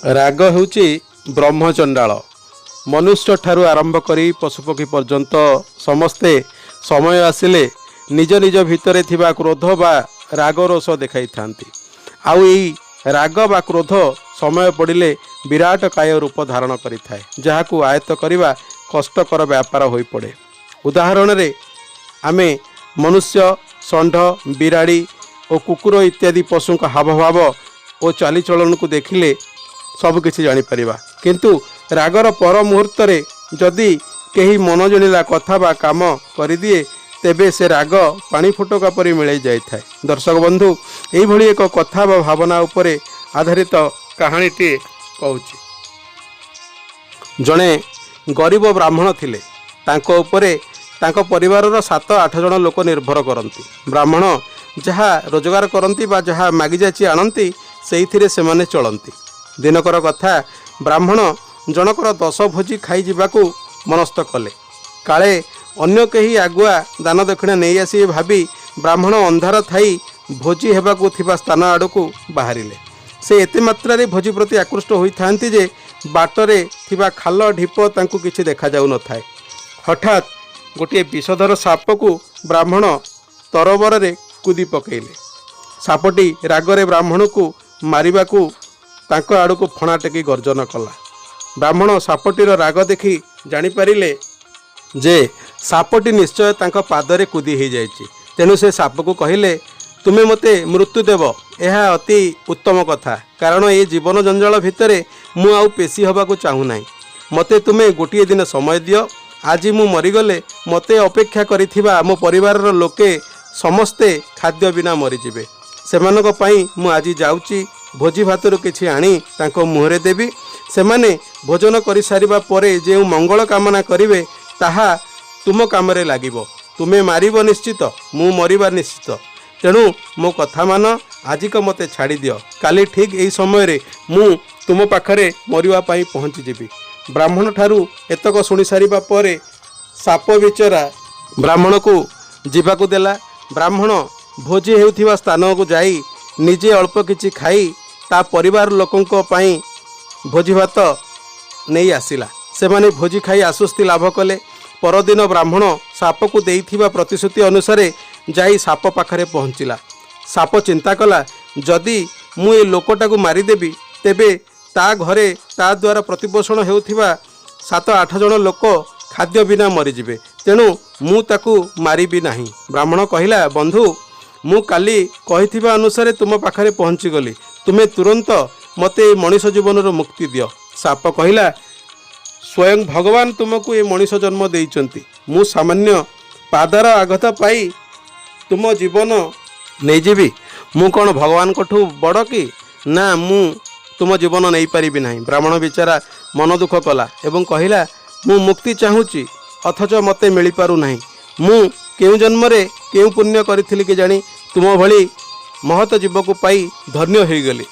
राग ହେଉଛି ब्रह्मचंडाल। मनुष्य ठारू आरंभ करी पशुपक्षी पर्यंत समस्ते समय आसिले निज निज भितर थिबा क्रोध बा राग रोष देखाई थांती। आउ एई राग बा क्रोध समय पड़िले विराट काय रूप धारण करिथाए, जहाकू आयत्त करिबा कष्टकर व्यापार होई पड़े। उदाहरण रे आमे मनुष्य, षंढ, बिराड़ी और कुकुर इत्यादि पशु हावभाव और चालीचलन को देखिले सबकिछि जानीपर, किंतु रागर पर मुहूर्त जदि कहीं मन जणिला कथा बा काम करदिए तेबे से राग पानी फुटका परि मिल जाए। दर्शक बंधु, यही एक कथा बा भावना उपरे आधारित कहानीटी कहूची। जड़े गरीब ब्राह्मण थिले, तांको उपरे तांको परिवार 7-8 जन लोक निर्भर करती। ब्राह्मण जहाँ रोजगार करती बा जहाँ मागी जाची आणती से माने चलती। दिनकर कथा, ब्राह्मण जनकर 10 भोजी खाई जावाकू मनस्थ कले। काले अन्य कहीं आगुआ दान दक्षिणा नहीं आसी भावी ब्राह्मण अंधार थाई भोजी हेबाकू थिबा स्थान आड़कू बाहरिले। से एते मात्रा रे भोजी प्रति आकृष्ट होई थांती जे बाटरे थिबा खाल ढीप तांकू किछि देखा जाउ न थाए। हठात गोटे विषधर साप को ब्राह्मण तरबर रे कुदी पकेइले। सापटी रागरे ब्राह्मण को मारिबाकू तांको आड़कू फणा टेकी गर्जन कला। ब्राह्मण सापटीर राग देखि जानी पारिले जे सापटी निश्चय तांको पादरे कुदी हो जाइछि। तेणु से साप को कहिले, तुमे मते मृत्यु देव, यह अति उत्तम कथा, कारण ये जीवन जंजाल भितर मु आउ पेशी हबाकू चाहू नाही। मते तुमे गोटिए दिन समय दियो। आज मु मरीगले मते अपेक्षा करिथिबा मो परिवारर लोके समस्ते खाद्य बिना मरीजिबे। सेमानक पई मु आज जाउची, भोजी भातरू किछि आनी तांको मुहरे देबी। सेमाने भोजन करि सारिबा परे जे मंगल कामना करिवे ताहा तुम कामरे लागिबो। तुमे मारिबो निश्चित, मु मरिबा निश्चित। तेणु मो कथा मान, आजिक मते छाड़ी दियो। काली ठीक एई समय रे मु तुम पाखरे मरिवा पई पहुँची जिबी। ब्राह्मण ठारू एतक शुणी सारिबा परे साप बिचरा ब्राह्मण को जीवाकू देला। ब्राह्मण भोजी हेउथिबा स्थान को जाई निजे अल्प किछि खाई ता परिवार लोकंको पई भोजी भात नहीं आसिला। सेमाने भोजी खाई आश्वस्ति लाभ कले। परदिन ब्राह्मण साप को देइथिबा प्रतिश्रुति अनुसार जाई साप पाखरे पहुँचिला। साप चिंता कला, जदि मु ए लोकटा को मारिदेबी तेबे ता घरे ता द्वारा प्रतिपोषण हेउथिबा 7-8 जन लोक खाद्य बिना मरीजिबे। तेणु मु ताकू मारिबी नाही। ब्राह्मण कहिला, बंधु, मु काली कहिथिबा अनुसार तुम पाखरे पहुँची गली। तुमे तुरंत मते मनीष जीवन मुक्ति दियो। साप कहिला, स्वयं भगवान तुमको ये मनीष जन्म देइचंती। मु सामान्य पादार आघात पाई तुम जीवन नहीं जीवी। मु कौन भगवान कोठू बड़ कि ना, मु तुम जीवन नहीं पारिबी नाही। ब्राह्मण बिचारा मन दुख कला एवं कहिला, मु मुक्ति चाहूची अथच मते मिली पारु नाही। मु केउ जन्म रे केउ पुण्य करिथिली कि जानी तुम भली महत जीव को पाई धन्य होई गली।